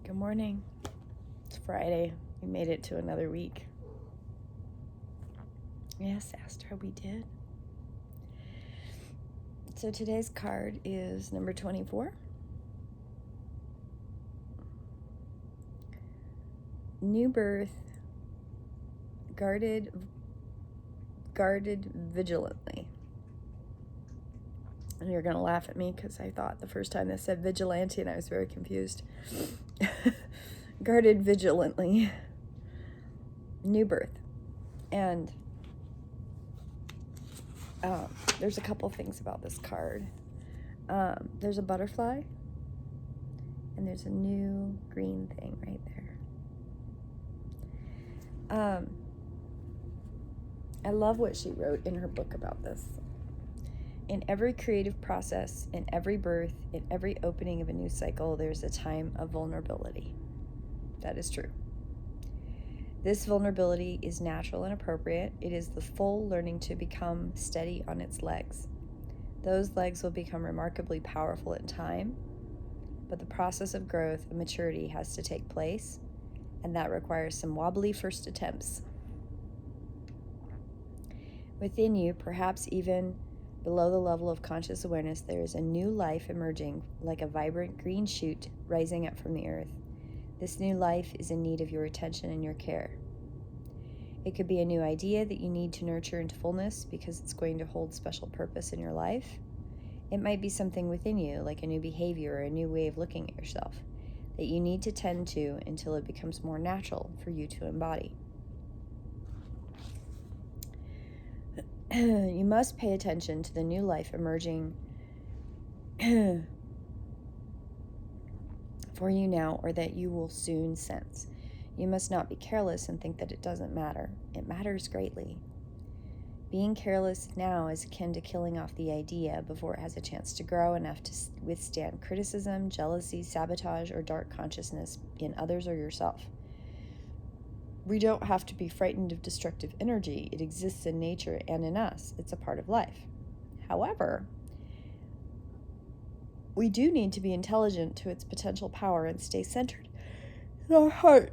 Good morning. It's Friday. We made it to another week. Yes, Astra, we did. So today's card is number 24. New birth, guarded vigilantly. And you're going to laugh at me because I thought the first time this said vigilante and I was very confused. Guarded vigilantly. New birth. And there's a couple things about this card. There's a butterfly, and there's a new green thing right there. I love what she wrote in her book about this. In every creative process, in every birth, in every opening of a new cycle, there's a time of vulnerability. That is true. This vulnerability is natural and appropriate. It is the full learning to become steady on its legs. Those legs will become remarkably powerful in time, but the process of growth and maturity has to take place, and that requires some wobbly first attempts. Within you, perhaps even below the level of conscious awareness, there is a new life emerging like a vibrant green shoot rising up from the earth. This new life is in need of your attention and your care. It could be a new idea that you need to nurture into fullness because it's going to hold special purpose in your life. It might be something within you, like a new behavior or a new way of looking at yourself, that you need to tend to until it becomes more natural for you to embody. You must pay attention to the new life emerging for you now, or that you will soon sense. You must not be careless and think that it doesn't matter. It matters greatly. Being careless now is akin to killing off the idea before it has a chance to grow enough to withstand criticism, jealousy, sabotage, or dark consciousness in others or yourself. We don't have to be frightened of destructive energy. It exists in nature and in us. It's a part of life. However, we do need to be intelligent to its potential power and stay centered in our heart.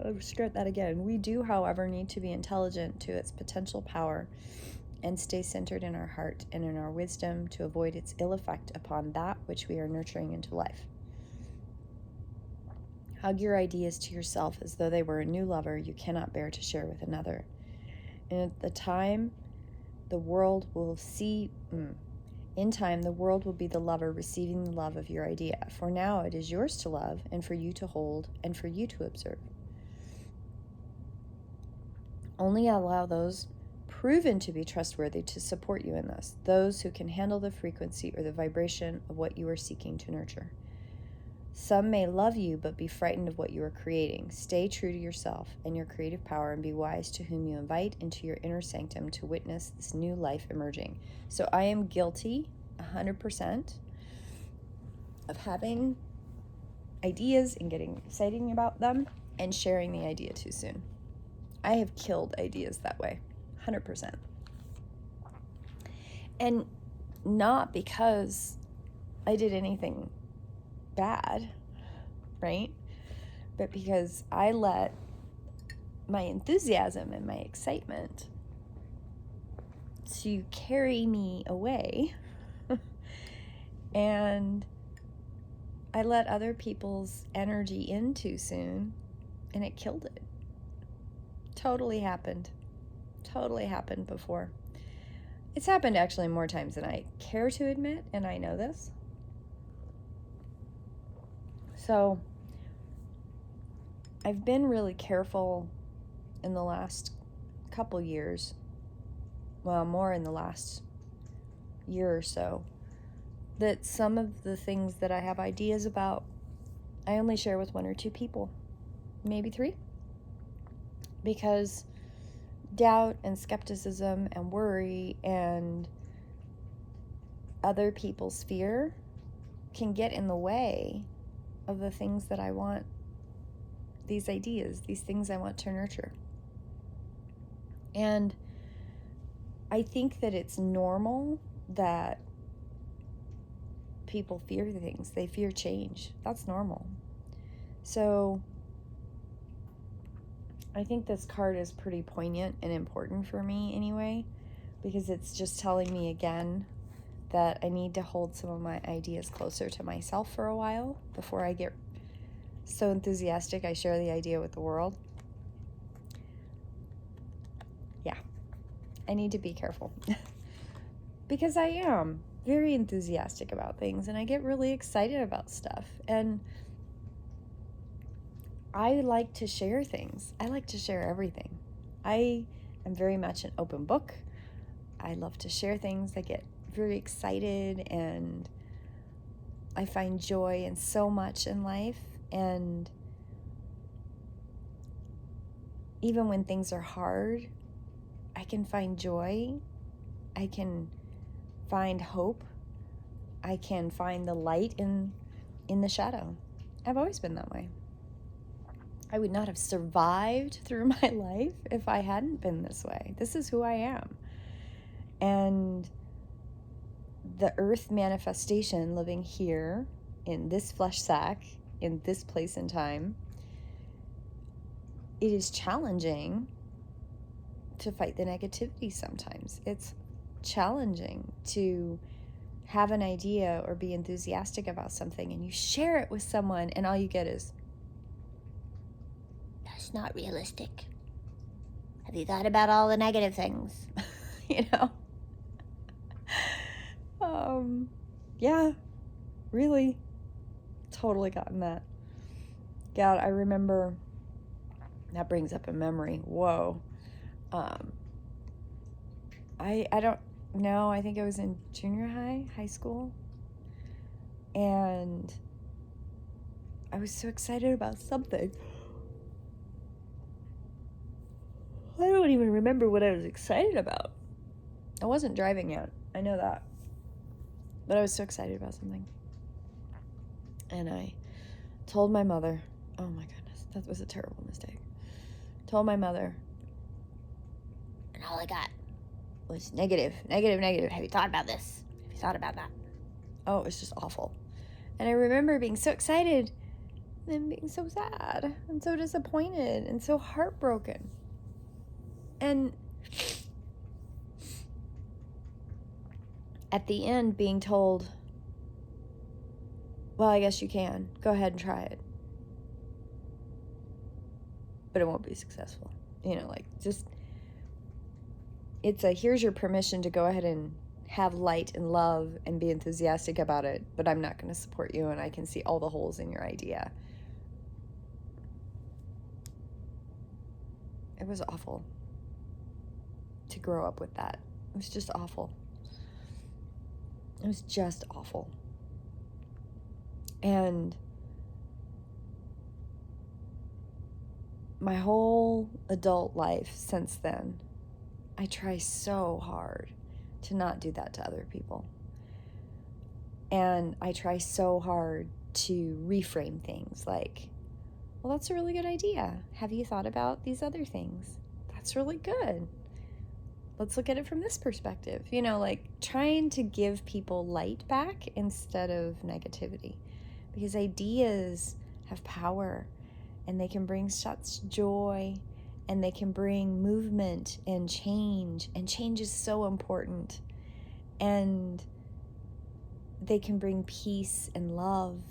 I'll start that again. We do, however, need to be intelligent to its potential power and stay centered in our heart and in our wisdom to avoid its ill effect upon that which we are nurturing into life. Hug your ideas to yourself as though they were a new lover you cannot bear to share with another. And at the time, the world will see... In time, the world will be the lover receiving the love of your idea. For now, it is yours to love and for you to hold and for you to observe. Only allow those proven to be trustworthy to support you in this, those who can handle the frequency or the vibration of what you are seeking to nurture. Some may love you, but be frightened of what you are creating. Stay true to yourself and your creative power and be wise to whom you invite into your inner sanctum to witness this new life emerging. So I am guilty 100% of having ideas and getting excited about them and sharing the idea too soon. I have killed ideas that way, 100%. And not because I did anything bad, right? But because I let my enthusiasm and my excitement to carry me away and I let other people's energy in too soon and it killed it. Totally happened before. It's happened actually more times than I care to admit, and I know this. So I've been really careful in the last couple years, well, more in the last year or so, that some of the things that I have ideas about, I only share with 1 or 2 people, maybe 3, because doubt and skepticism and worry and other people's fear can get in the way of the things that I want, these ideas, these things I want to nurture. And I think that it's normal that people fear things. They fear change. That's normal. So I think this card is pretty poignant and important for me anyway, because it's just telling me again that I need to hold some of my ideas closer to myself for a while before I get so enthusiastic I share the idea with the world. Yeah, I need to be careful because I am very enthusiastic about things and I get really excited about stuff, and I like to share things. I like to share everything. I am very much an open book. I love to share things. I get very excited and I find joy in so much in life. And even when things are hard, I can find joy. I can find hope. I can find the light in the shadow. I've always been that way. I would not have survived through my life if I hadn't been this way. This is who I am. And the earth manifestation living here in this flesh sack, in this place and time, it is challenging to fight the negativity sometimes. It's challenging to have an idea or be enthusiastic about something and you share it with someone and all you get is, "That's not realistic. Have you thought about all the negative things?" You know? Yeah, really, totally gotten that. God, I remember, that brings up a memory. Whoa. I don't know, I think I was in junior high school, and I was so excited about something. I don't even remember what I was excited about. I wasn't driving yet, I know that. But I was so excited about something. And I told my mother, oh my goodness, that was a terrible mistake. Told my mother, and all I got was negative. Have you thought about this? Have you thought about that? Oh, it was just awful. And I remember being so excited and then being so sad and so disappointed and so heartbroken. And at the end being told, well, I guess you can. Go ahead and try it. But it won't be successful. It's here's your permission to go ahead and have light and love and be enthusiastic about it, but I'm not going to support you and I can see all the holes in your idea. It was awful to grow up with that. It was just awful. It was just awful. And my whole adult life since then, I try so hard to not do that to other people. And I try so hard to reframe things like, well, that's a really good idea. Have you thought about these other things? That's really good. Let's look at it from this perspective. Trying to give people light back instead of negativity. Because ideas have power and they can bring such joy and they can bring movement and change is so important. And they can bring peace and love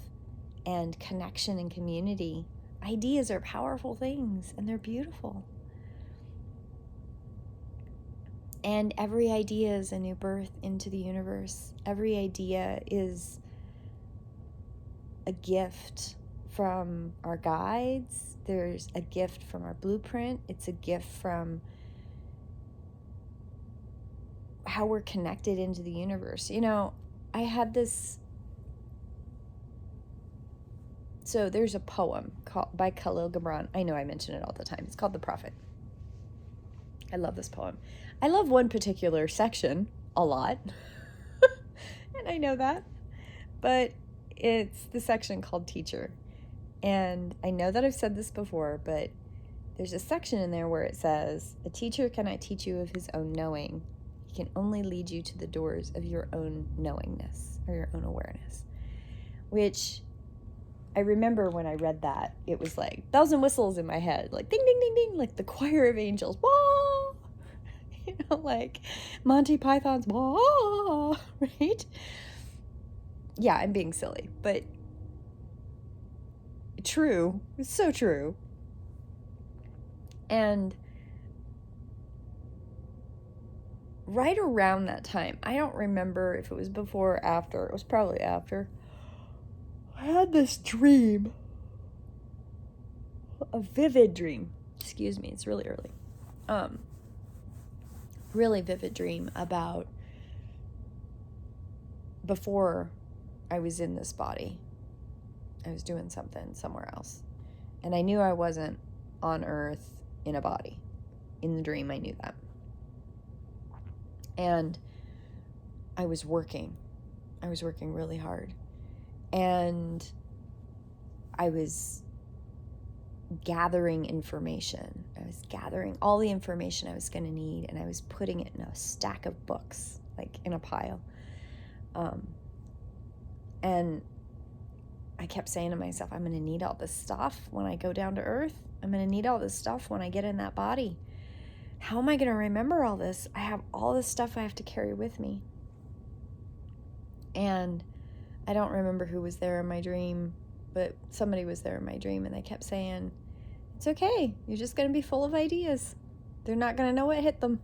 and connection and community. Ideas are powerful things and they're beautiful. And every idea is a new birth into the universe. Every idea is a gift from our guides. There's a gift from our blueprint. It's a gift from how we're connected into the universe. I had this. So there's a poem by Khalil Gibran. I know I mention it all the time. It's called The Prophet. I love this poem. I love one particular section a lot. And I know that. But it's the section called Teacher. And I know that I've said this before, but there's a section in there where it says, "A teacher cannot teach you of his own knowing. He can only lead you to the doors of your own knowingness or your own awareness," which I remember when I read that, it was like bells and whistles in my head, like ding, ding, ding, ding, like the choir of angels, wah, like Monty Python's wah, right? Yeah, I'm being silly, but true. It's so true. And right around that time, I don't remember if it was before or after, it was probably after, I had this dream, a vivid dream. Excuse me, it's really early. Really vivid dream about before I was in this body. I was doing something somewhere else. And I knew I wasn't on Earth in a body. In the dream, I knew that. And I was working. I was working really hard. And I was gathering information. I was gathering all the information I was going to need, and I was putting it in a stack of books, like in a pile. And I kept saying to myself, I'm going to need all this stuff when I go down to Earth. I'm going to need all this stuff when I get in that body. How am I going to remember all this? I have all this stuff I have to carry with me. And I don't remember who was there in my dream, but somebody was there in my dream, and they kept saying, it's okay. You're just going to be full of ideas. They're not going to know what hit them.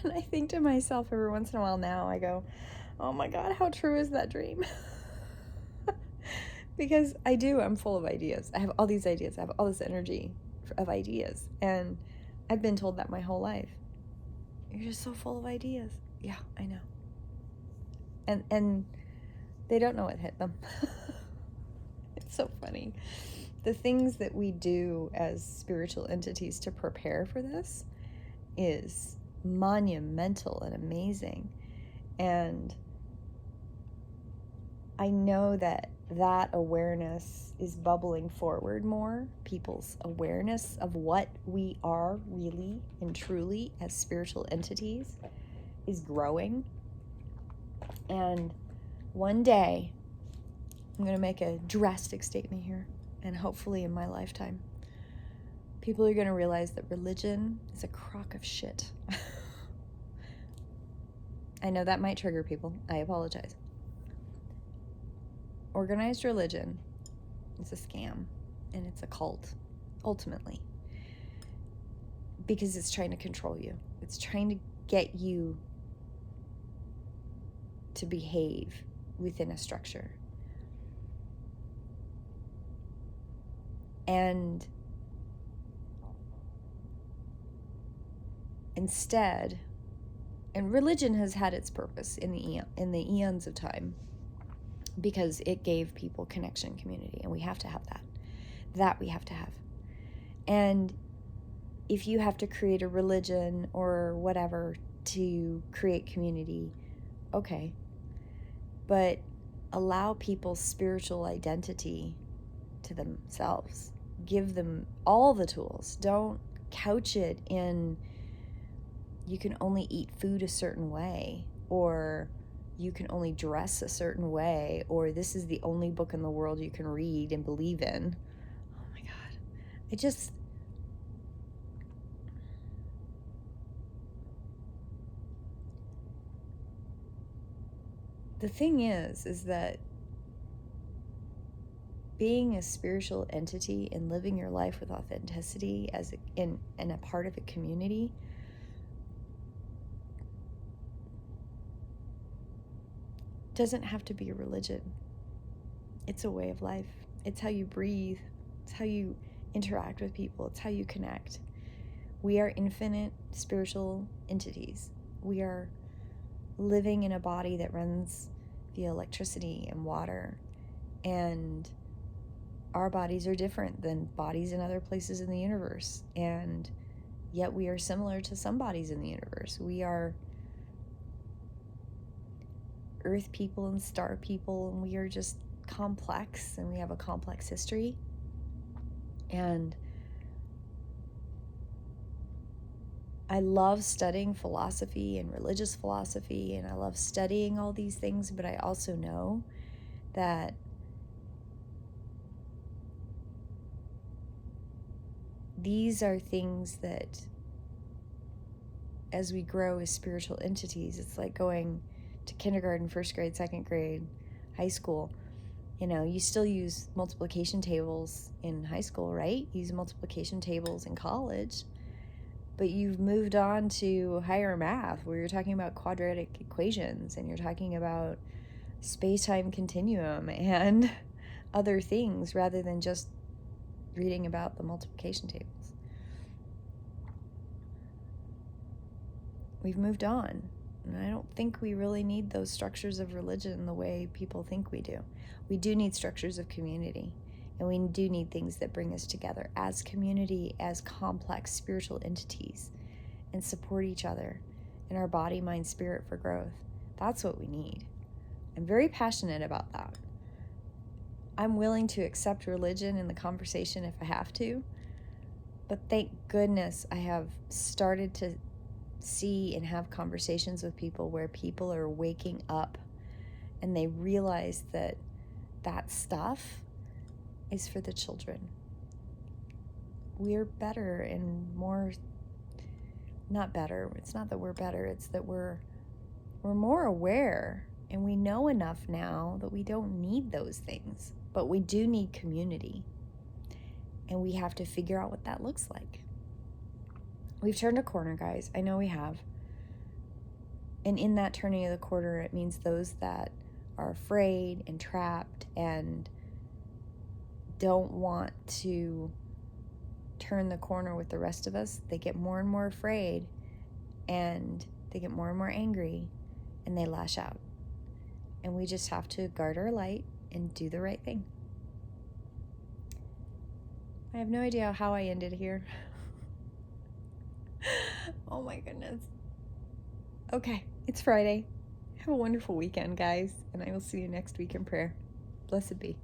And I think to myself every once in a while now, I go, oh my God, how true is that dream? Because I do, I'm full of ideas. I have all these ideas. I have all this energy of ideas. And I've been told that my whole life. You're just so full of ideas. Yeah, I know. And they don't know what hit them. It's so funny. The things that we do as spiritual entities to prepare for this is monumental and amazing. And I know that awareness is bubbling forward more. People's awareness of what we are really and truly as spiritual entities is growing. And one day, I'm going to make a drastic statement here, and hopefully in my lifetime, people are going to realize that religion is a crock of shit. I know that might trigger people. I apologize. Organized religion is a scam, and it's a cult, ultimately, because it's trying to control you. It's trying to get you to behave within a structure. And instead, and religion has had its purpose in the eons of time, because it gave people connection, community, and we have to have that. That we have to have. And if you have to create a religion or whatever to create community, okay. But allow people's spiritual identity to themselves. Give them all the tools. Don't couch it in you can only eat food a certain way, or you can only dress a certain way, or this is the only book in the world you can read and believe in. Oh my God. The thing is that being a spiritual entity and living your life with authenticity in a part of a community doesn't have to be a religion. It's a way of life. It's how you breathe. It's how you interact with people. It's how you connect. We are infinite spiritual entities. We are living in a body that runs via electricity and water. And our bodies are different than bodies in other places in the universe. And yet we are similar to some bodies in the universe. We are Earth people and star people, and we are just complex, and we have a complex history. And I love studying philosophy and religious philosophy, and I love studying all these things, but I also know that these are things that, as we grow as spiritual entities, it's like going to kindergarten, first grade, second grade, high school. You still use multiplication tables in high school, right? You use multiplication tables in college. But you've moved on to higher math, where you're talking about quadratic equations, and you're talking about space-time continuum and other things, rather than just reading about the multiplication tables. We've moved on. And I don't think we really need those structures of religion the way people think we do. We do need structures of community, and we do need things that bring us together as community, as complex spiritual entities, and support each other in our body, mind, spirit for growth. That's what we need. I'm very passionate about that. I'm willing to accept religion in the conversation if I have to, but thank goodness I have started to see and have conversations with people where people are waking up and they realize that that stuff is for the children. We're better and more, not better, it's not that we're better, it's that we're more aware, and we know enough now that we don't need those things, but we do need community, and we have to figure out what that looks like. We've turned a corner, guys. I know we have. And in that turning of the corner, it means those that are afraid and trapped and don't want to turn the corner with the rest of us, they get more and more afraid, and they get more and more angry, and they lash out. And we just have to guard our light and do the right thing. I have no idea how I ended here. Oh my goodness. Okay, it's Friday. Have a wonderful weekend, guys, and I will see you next week in prayer. Blessed be.